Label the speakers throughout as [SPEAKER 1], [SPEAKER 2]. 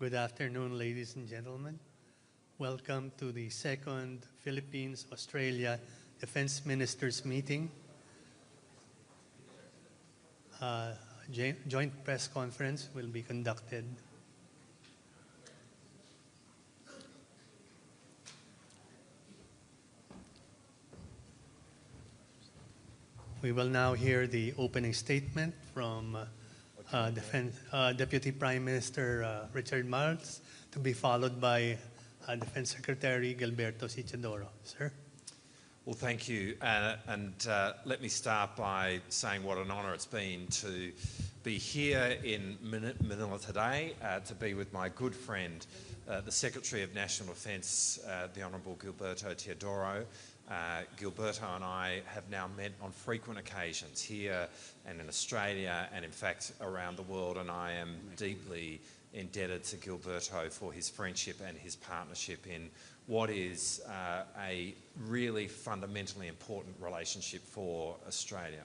[SPEAKER 1] Good afternoon, ladies and gentlemen. Welcome to the second Philippines-Australia Defense Ministers meeting. Joint press conference will be conducted. We will now hear the opening statement from Deputy Prime Minister Richard Marles, to be followed by Defense Secretary Gilberto Teodoro. Sir?
[SPEAKER 2] Well, thank you. Let me start by saying what an honour it's been to be here in Manila today, to be with my good friend, the Secretary of National Defence, the Honourable Gilberto Teodoro. Gilberto and I have now met on frequent occasions here and in Australia and in fact around the world, and I am deeply indebted to Gilberto for his friendship and his partnership in what is a really fundamentally important relationship for Australia.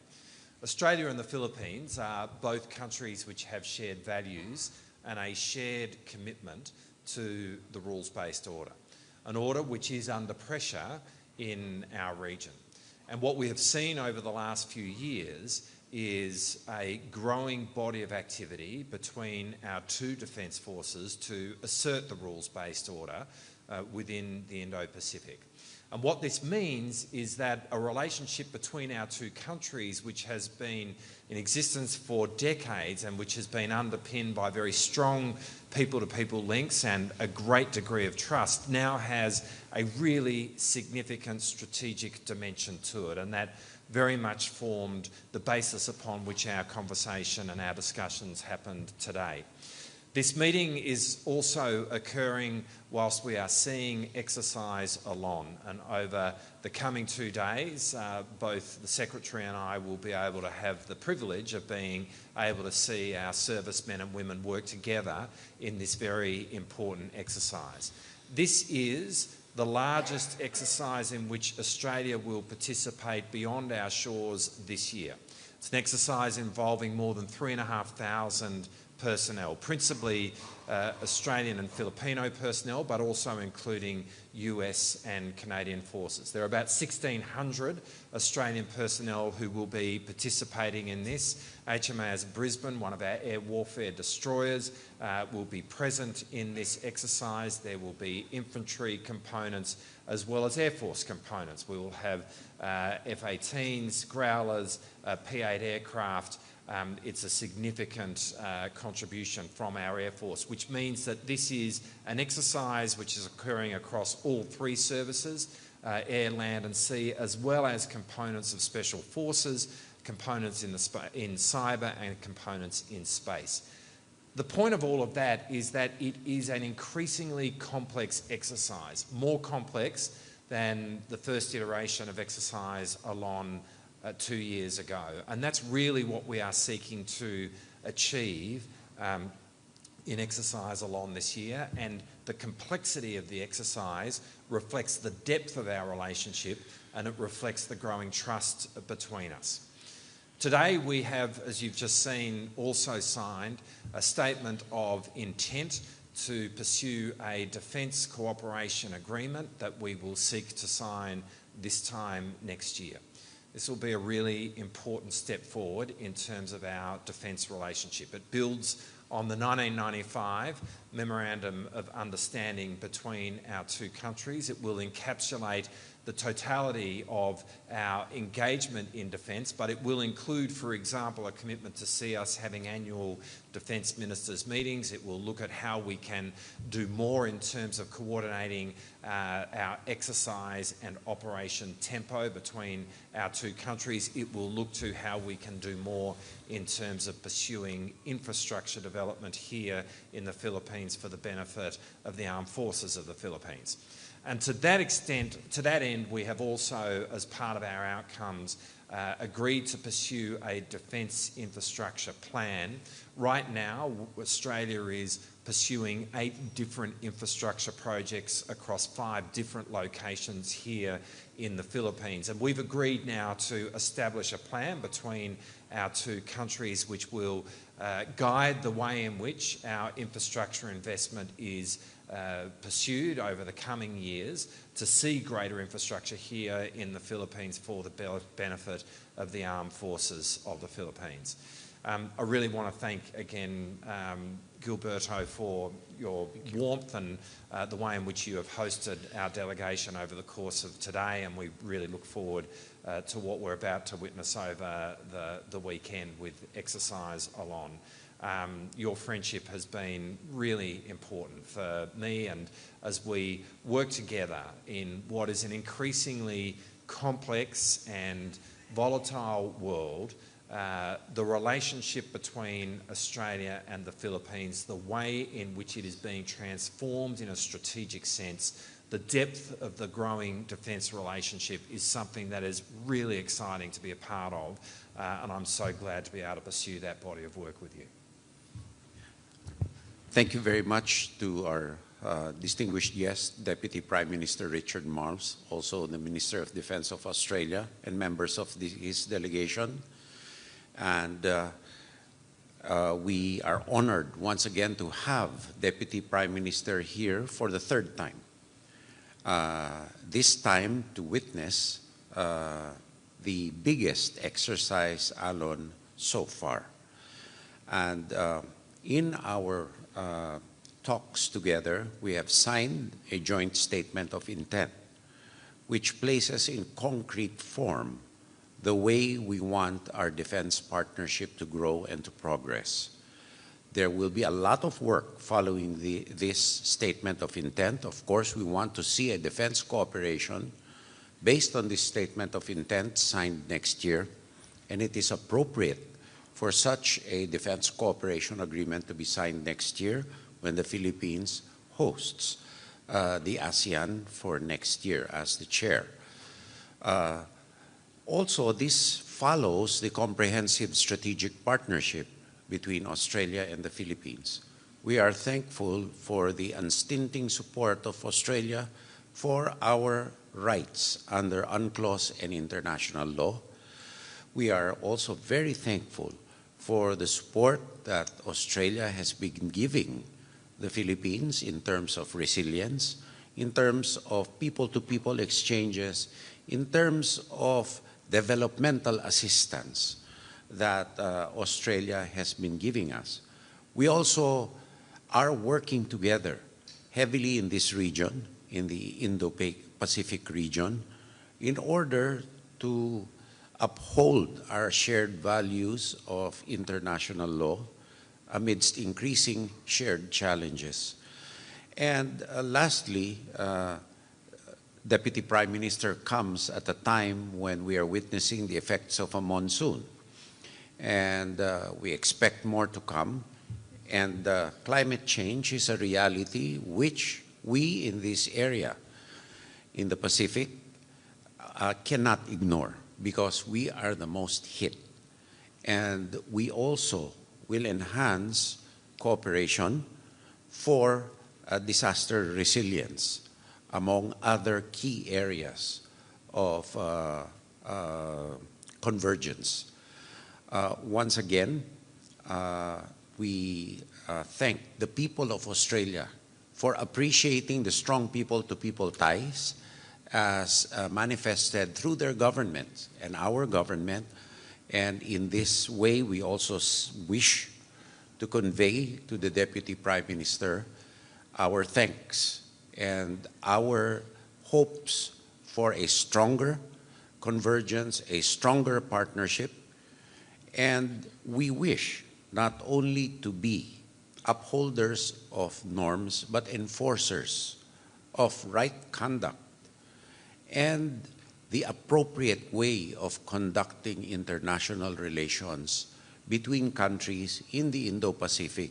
[SPEAKER 2] Australia and the Philippines are both countries which have shared values and a shared commitment to the rules-based order, an order which is under pressure in our region. And what we have seen over the last few years is a growing body of activity between our two defence forces to assert the rules-based order within the Indo-Pacific. And what this means is that a relationship between our two countries, which has been in existence for decades and which has been underpinned by very strong people-to-people links and a great degree of trust, now has a really significant strategic dimension to it, and that very much formed the basis upon which our conversation and our discussions happened today. This meeting is also occurring whilst we are seeing exercise along, and over the coming 2 days, both the Secretary and I will be able to have the privilege of being able to see our servicemen and women work together in this very important exercise. This is the largest exercise in which Australia will participate beyond our shores this year. It's an exercise involving more than 3,500 personnel, principally Australian and Filipino personnel, but also including US and Canadian forces. There are about 1,600 Australian personnel who will be participating in this. HMAS Brisbane, one of our air warfare destroyers, will be present in this exercise. There will be infantry components as well as Air Force components. We will have F-18s, Growlers, P-8 aircraft. It's a significant contribution from our Air Force, which means that this is an exercise which is occurring across all three services, air, land and sea, as well as components of special forces, components in cyber and components in space. The point of all of that is that it is an increasingly complex exercise, more complex than the first iteration of exercise Alon 2 years ago. And that's really what we are seeking to achieve in exercise Alon this year, and the complexity of the exercise reflects the depth of our relationship and it reflects the growing trust between us. Today we have, as you've just seen, also signed a statement of intent to pursue a defence cooperation agreement that we will seek to sign this time next year. This will be a really important step forward in terms of our defence relationship. It builds on the 1995 Memorandum of Understanding between our two countries. It will encapsulate the totality of our engagement in defence, but it will include, for example, a commitment to see us having annual Defence Ministers meetings. It will look at how we can do more in terms of coordinating our exercise and operation tempo between our two countries. It will look to how we can do more in terms of pursuing infrastructure development here in the Philippines for the benefit of the armed forces of the Philippines. And to that extent, to that end, we have also, as part of our outcomes, agreed to pursue a defence infrastructure plan. Right now, Australia is pursuing 8 different infrastructure projects across 5 different locations here in the Philippines. And we've agreed now to establish a plan between our 2 countries which will guide the way in which our infrastructure investment is pursued over the coming years to see greater infrastructure here in the Philippines for the benefit of the armed forces of the Philippines. I really want to thank again Gilberto for your warmth and the way in which you have hosted our delegation over the course of today, and we really look forward to what we're about to witness over the weekend with Exercise Alon. Your friendship has been really important for me, and as we work together in what is an increasingly complex and volatile world, the relationship between Australia and the Philippines, the way in which it is being transformed in a strategic sense, the depth of the growing defence relationship is something that is really exciting to be a part of, and I'm so glad to be able to pursue that body of work with you.
[SPEAKER 3] Thank you very much to our distinguished guest, Deputy Prime Minister Richard Marles, also the Minister of Defence of Australia, and members of his delegation. And we are honored once again to have Deputy Prime Minister here for the 3rd time. This time to witness the biggest Exercise Alon so far. And in our talks together, we have signed a joint statement of intent, which places in concrete form the way we want our defense partnership to grow and to progress. There will be a lot of work following this statement of intent. Of course, we want to see a defense cooperation based on this statement of intent signed next year, and it is appropriate for such a defense cooperation agreement to be signed next year when the Philippines hosts the ASEAN for next year as the chair. Also, this follows the comprehensive strategic partnership between Australia and the Philippines. We are thankful for the unstinting support of Australia for our rights under UNCLOS and international law. We are also very thankful for the support that Australia has been giving the Philippines in terms of resilience, in terms of people-to-people exchanges, in terms of developmental assistance that Australia has been giving us. We also are working together heavily in this region, in the Indo-Pacific region, in order to uphold our shared values of international law amidst increasing shared challenges. And lastly, Deputy Prime Minister comes at a time when we are witnessing the effects of a monsoon. And we expect more to come. And climate change is a reality which we in this area, in the Pacific, cannot ignore because we are the most hit. And we also will enhance cooperation for disaster resilience, among other key areas of convergence. Once again, we thank the people of Australia for appreciating the strong people-to-people ties as manifested through their government and our government. And in this way, we also wish to convey to the Deputy Prime Minister our thanks and our hopes for a stronger convergence, a stronger partnership. And we wish not only to be upholders of norms, but enforcers of right conduct and the appropriate way of conducting international relations between countries in the Indo-Pacific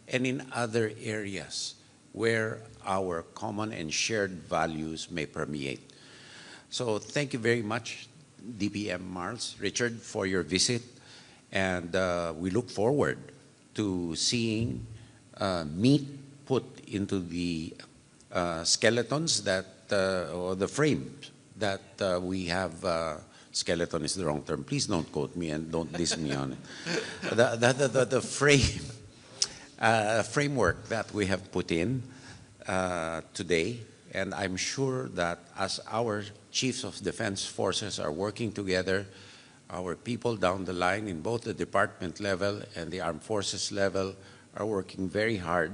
[SPEAKER 3] and in other areas where our common and shared values may permeate. So thank you very much, DPM Marles, Richard, for your visit. And we look forward to seeing, meet, put into the skeletons that, or the frame that we have. Skeleton is the wrong term. Please don't quote me and don't diss me on it. The framework that we have put in today, and I'm sure that as our chiefs of defense forces are working together, our people down the line in both the department level and the armed forces level are working very hard.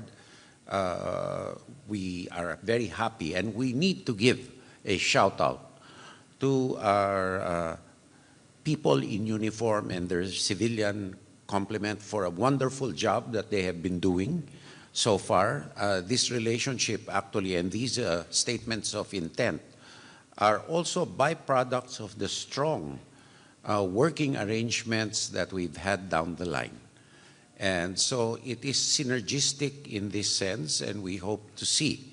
[SPEAKER 3] We are very happy, and we need to give a shout out to our people in uniform and their civilian complement for a wonderful job that they have been doing so far. This relationship actually and these statements of intent are also byproducts of the strong working arrangements that we've had down the line. And so it is synergistic in this sense, and we hope to see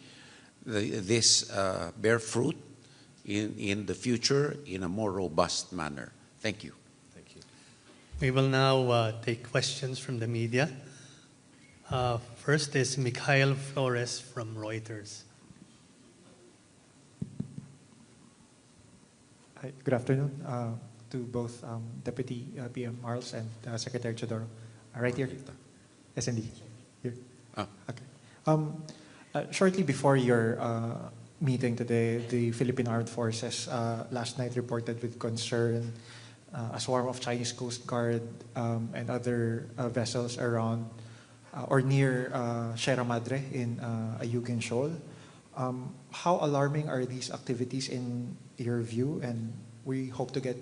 [SPEAKER 3] this bear fruit in the future in a more robust manner. Thank you.
[SPEAKER 2] Thank you.
[SPEAKER 1] We will now take questions from the media. First is Mikhail Flores from Reuters.
[SPEAKER 4] Hi, good afternoon to both Deputy PM Marles and Secretary Teodoro. Right here. SND. Here. Okay. Shortly before your meeting today, the Philippine Armed Forces last night reported with concern a swarm of Chinese Coast Guard and other vessels around or near Sierra Madre in Ayungin Shoal. How alarming are these activities in your view? And we hope to get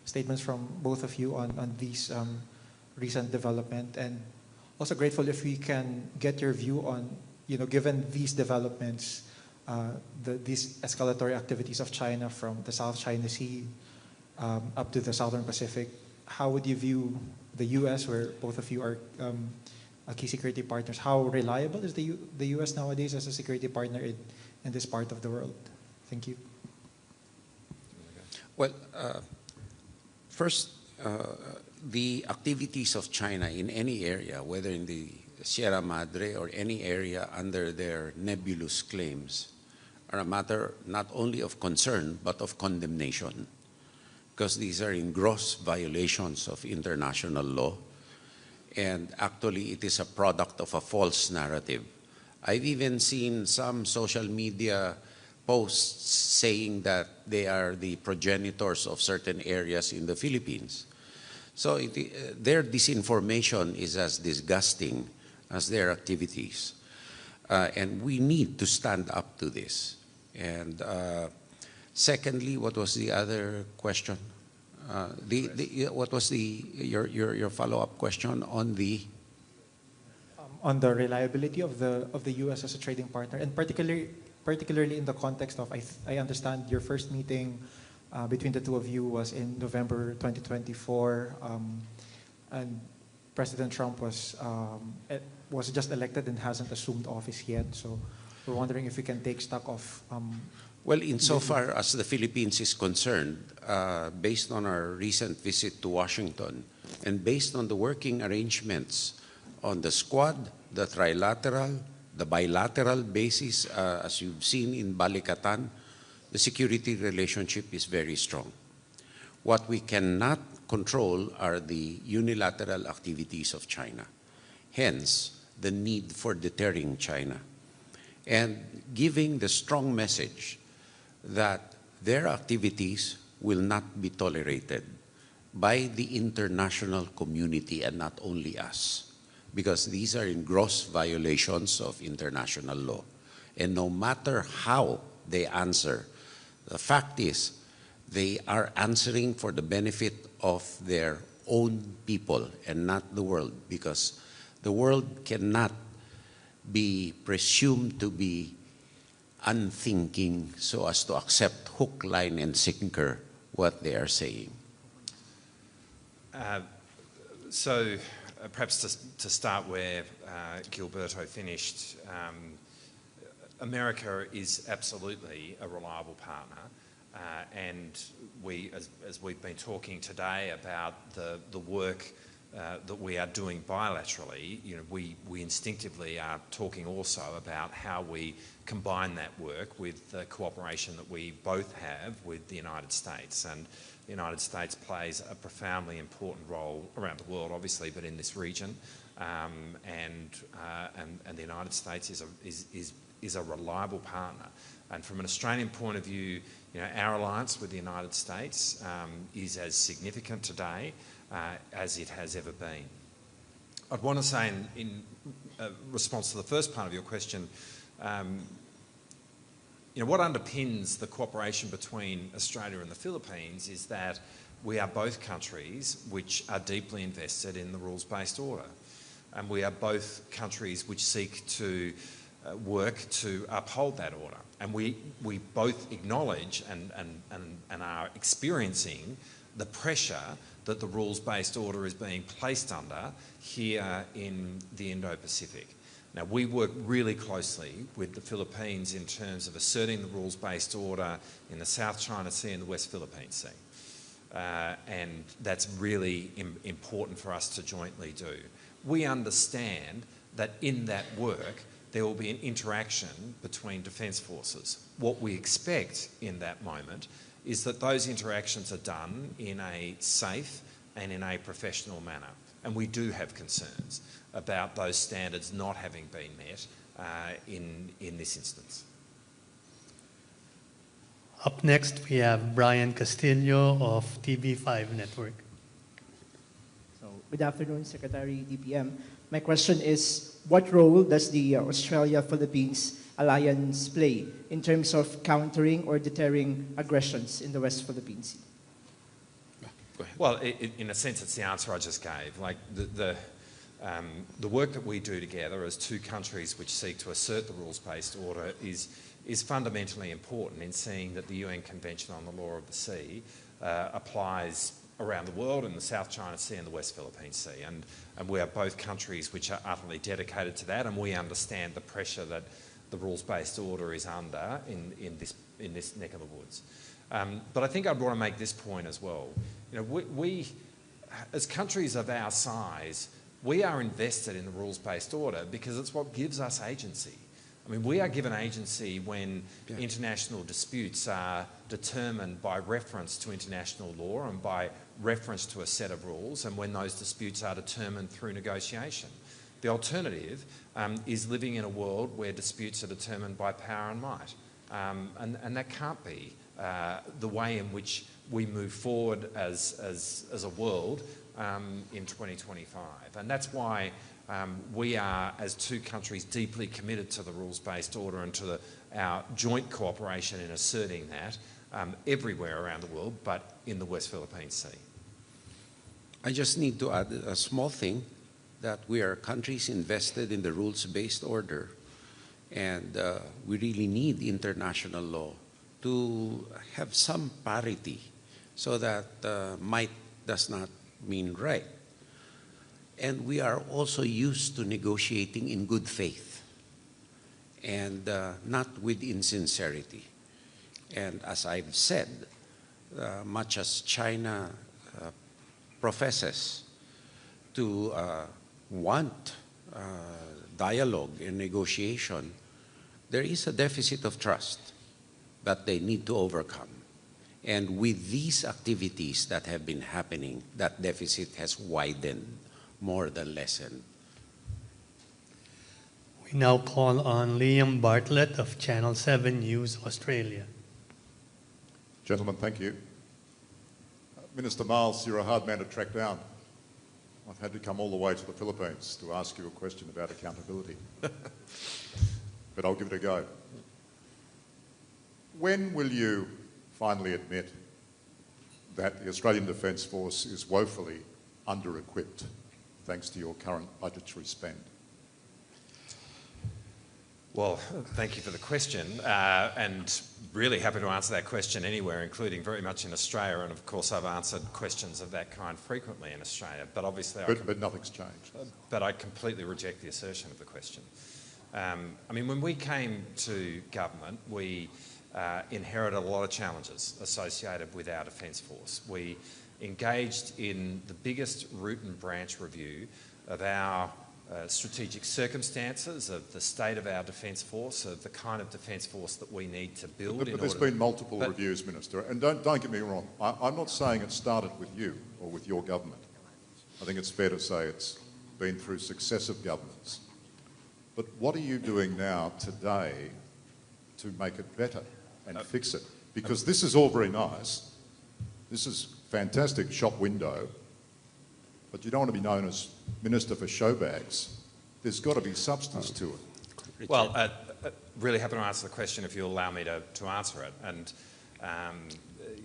[SPEAKER 4] statements from both of you on these recent development, and also grateful if we can get your view on, given these developments, these escalatory activities of China from the South China Sea up to the Southern Pacific. How would you view the U.S., where both of you are key security partners? How reliable is the U.S. nowadays as a security partner in this part of the world? Thank you.
[SPEAKER 3] Well, first, the activities of China in any area, whether in the Sierra Madre or any area under their nebulous claims, are a matter not only of concern but of condemnation, because these are in gross violations of international law, and actually it is a product of a false narrative. I've even seen some social media posts saying that they are the progenitors of certain areas in the Philippines. So their disinformation is as disgusting as their activities. And we need to stand up to this. And secondly, what was the other question? What was your follow-up question on the?
[SPEAKER 4] On the reliability of the U.S. as a trading partner, and particularly in the context of, I understand your first meeting between the two of you was in November 2024, and President Trump was just elected and hasn't assumed office yet. So we're wondering if we can take stock of.
[SPEAKER 3] Well, insofar as the Philippines is concerned, based on our recent visit to Washington, and based on the working arrangements on the Squad, the trilateral, the bilateral basis, as you've seen in Balikatan, the security relationship is very strong. What we cannot control are the unilateral activities of China. Hence, the need for deterring China and giving the strong message that their activities will not be tolerated by the international community and not only us, because these are in gross violations of international law. And no matter how they answer, the fact is they are answering for the benefit of their own people and not the world, because the world cannot be presumed to be unthinking so as to accept hook, line, and sinker what they are saying.
[SPEAKER 2] So perhaps to start where Gilberto finished, America is absolutely a reliable partner, and we, as we've been talking today about the work that we are doing bilaterally, you know, we instinctively are talking also about how we combine that work with the cooperation that we both have with the United States. And the United States plays a profoundly important role around the world, obviously, but in this region. And the United States is a reliable partner. And from an Australian point of view, you know, our alliance with the United States is as significant today as it has ever been. I'd want to say in response to the first part of your question, you know, what underpins the cooperation between Australia and the Philippines is that we are both countries which are deeply invested in the rules-based order. And we are both countries which seek to work to uphold that order. And we both acknowledge and are experiencing the pressure that the rules-based order is being placed under here in the Indo-Pacific. Now, we work really closely with the Philippines in terms of asserting the rules-based order in the South China Sea and the West Philippine Sea. And that's really important for us to jointly do. We understand that in that work, there will be an interaction between defence forces. What we expect in that moment is that those interactions are done in a safe and in a professional manner. And we do have concerns about those standards not having been met in this instance.
[SPEAKER 1] Up next, we have Brian Castillo of TV5 Network.
[SPEAKER 5] So, good afternoon, Secretary DPM. My question is, what role does the Australia-Philippines alliance play in terms of countering or deterring aggressions in the West Philippine Sea?
[SPEAKER 2] Go ahead. Well, in a sense, it's the answer I just gave. Like the work that we do together as two countries which seek to assert the rules-based order is fundamentally important in seeing that the UN Convention on the Law of the Sea applies around the world in the South China Sea and the West Philippine Sea. And we are both countries which are utterly dedicated to that, and we understand the pressure that the rules-based order is under in this neck of the woods. But I think I'd want to make this point as well. You know, we as countries of our size, we are invested in the rules-based order because it's what gives us agency. I mean, we are given agency when international disputes are determined by reference to international law and by reference to a set of rules, and when those disputes are determined through negotiation. The alternative is living in a world where disputes are determined by power and might. And that can't be the way in which we move forward as a world in 2025. And that's why we are, as two countries, deeply committed to the rules-based order and to our joint cooperation in asserting that everywhere around the world, but in the West Philippine Sea.
[SPEAKER 3] I just need to add a small thing, that we are countries invested in the rules-based order, and we really need international law to have some parity so that might does not mean right. And we are also used to negotiating in good faith and not with insincerity. And as I've said, much as China professes to want dialogue and negotiation, there is a deficit of trust that they need to overcome. And with these activities that have been happening, that deficit has widened more than lessened.
[SPEAKER 1] We now call on Liam Bartlett of Channel 7 News Australia.
[SPEAKER 6] Gentlemen, thank you. Minister Marles, you're a hard man to track down. I've had to come all the way to the Philippines to ask you a question about accountability. But I'll give it a go. When will you finally admit that the Australian Defence Force is woefully under-equipped thanks to your current budgetary spend?
[SPEAKER 2] Well, thank you for the question, and really happy to answer that question anywhere, including very much in Australia, and of course I've answered questions of that kind frequently in Australia, but obviously
[SPEAKER 6] But nothing's changed.
[SPEAKER 2] But I completely reject the assertion of the question. I mean, when we came to government, we inherited a lot of challenges associated with our Defence Force. We engaged in the biggest root and branch review of our strategic circumstances, of the state of our Defence Force, of the kind of Defence Force that we need to build.
[SPEAKER 6] But there's been multiple reviews, Minister, and don't get me wrong. I'm not saying it started with you or with your government. I think it's fair to say it's been through successive governments. But what are you doing now today to make it better and fix it? Because this is all very nice. This is fantastic shop window, but you don't want to be known as Minister for Showbags. There's got to be substance to it.
[SPEAKER 2] Well, really happy to answer the question if you'll allow me to answer it. And,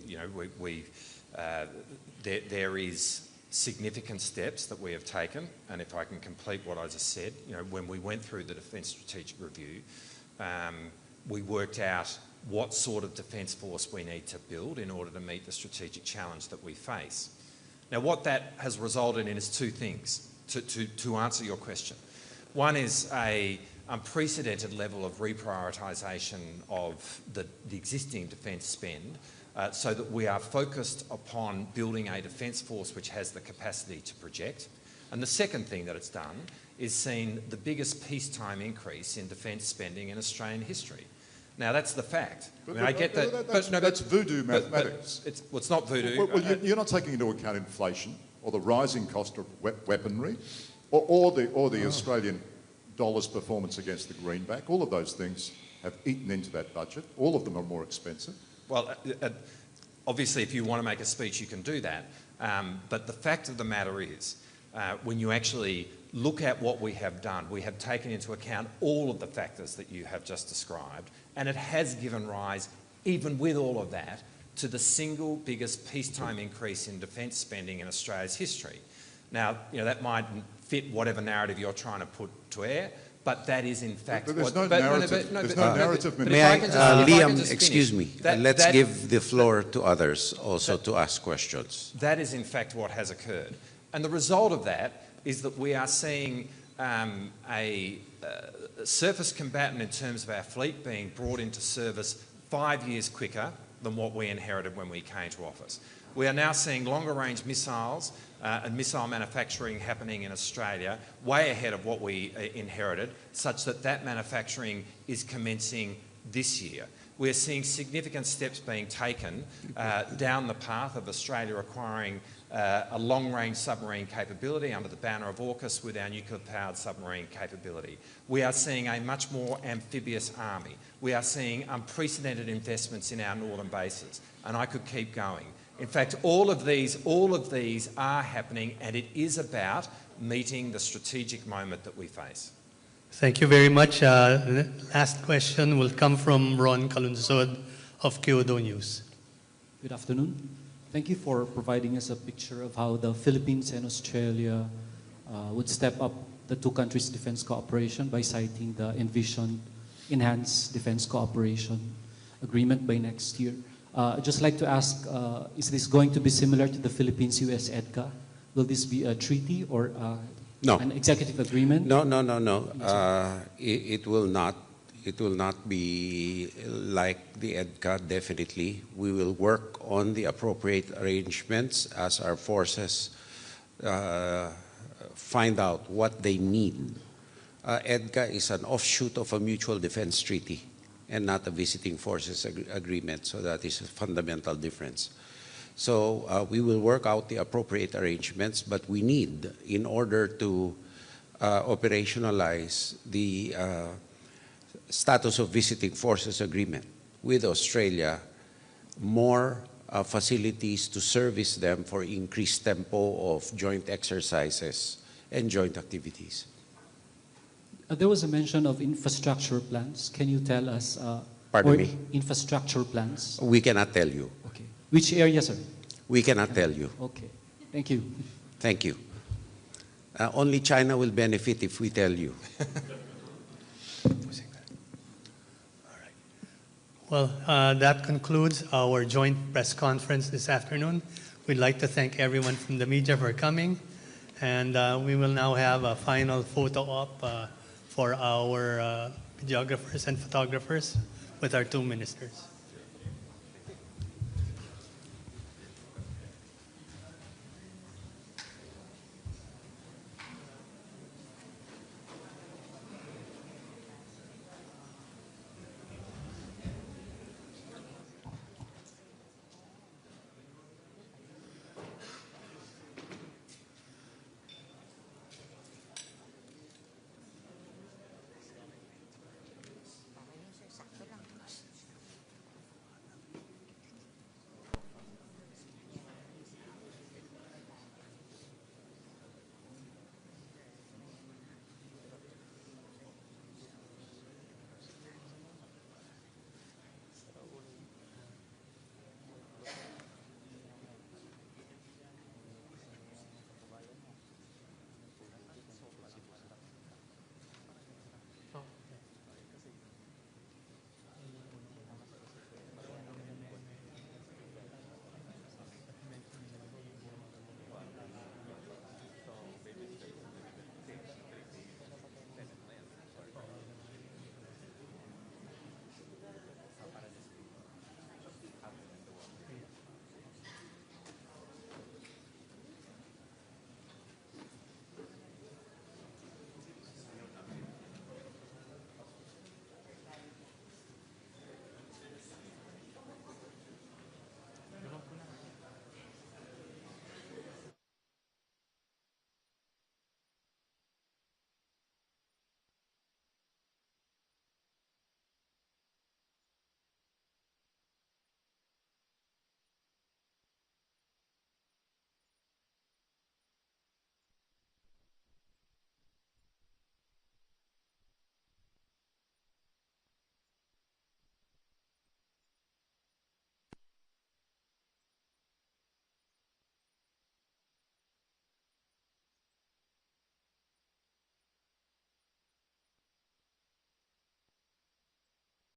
[SPEAKER 2] you know, there is significant steps that we have taken, and if I can complete what I just said, you know, when we went through the Defence Strategic Review, we worked out what sort of Defence Force we need to build in order to meet the strategic challenge that we face. Now, what that has resulted in is two things, to answer your question. One is an unprecedented level of reprioritisation of the existing defence spend, so that we are focused upon building a Defence Force which has the capacity to project. And the second thing that it's done is seen the biggest peacetime increase in defence spending in Australian history. Now, that's the fact. I get that.
[SPEAKER 6] That's voodoo mathematics.
[SPEAKER 2] It's not voodoo.
[SPEAKER 6] Well, you're not taking into account inflation or the rising cost of weaponry or the Australian dollar's performance against the greenback. All of those things have eaten into that budget. All of them are more expensive.
[SPEAKER 2] Well, obviously, if you want to make a speech, you can do that. But the fact of the matter is, when you actually look at what we have done, we have taken into account all of the factors that you have just described, and it has given rise, even with all of that, to the single biggest peacetime increase in defence spending in Australia's history. Now, you know, that might fit whatever narrative you're trying to put to air, but that is in fact
[SPEAKER 6] There's no narrative. There's no narrative.
[SPEAKER 3] May I, Liam, excuse me, let's give the floor to others also to ask questions.
[SPEAKER 2] That is in fact what has occurred. And the result of that is that we are seeing a surface combatant in terms of our fleet being brought into service 5 years quicker than what we inherited when we came to office. We are now seeing longer range missiles and missile manufacturing happening in Australia way ahead of what we inherited, such that that manufacturing is commencing this year. We're seeing significant steps being taken down the path of Australia acquiring a long-range submarine capability under the banner of AUKUS with our nuclear-powered submarine capability. We are seeing a much more amphibious army. We are seeing unprecedented investments in our northern bases, and I could keep going. In fact, all of these are happening, and it is about meeting the strategic moment that we face.
[SPEAKER 1] Thank you very much. The last question will come from Ron Kalunsod of Kyodo News.
[SPEAKER 7] Good afternoon. Thank you for providing us a picture of how the Philippines and Australia would step up the two countries' defense cooperation by citing the envisioned enhanced defense cooperation agreement by next year. I'd just like to ask, is this going to be similar to the Philippines-US EDCA? Will this be a treaty or
[SPEAKER 3] No.
[SPEAKER 7] an executive agreement?
[SPEAKER 3] No. It will not. It will not be like the EDCA, definitely. We will work on the appropriate arrangements as our forces find out what they need. EDCA is an offshoot of a mutual defense treaty and not a visiting forces agreement, so that is a fundamental difference. So we will work out the appropriate arrangements, but we need, in order to operationalize the status of visiting forces agreement with Australia, more facilities to service them for increased tempo of joint exercises and joint activities.
[SPEAKER 7] There was a mention of infrastructure plans. Can you tell us?
[SPEAKER 3] Pardon me?
[SPEAKER 7] Infrastructure plans.
[SPEAKER 3] We cannot tell you.
[SPEAKER 7] Okay. Which area, sir?
[SPEAKER 3] We cannot tell you.
[SPEAKER 7] Okay. Thank you.
[SPEAKER 3] Thank you. Only China will benefit if we tell you.
[SPEAKER 1] Well, that concludes our joint press conference this afternoon. We'd like to thank everyone from the media for coming, and we will now have a final photo op for our videographers and photographers with our two ministers.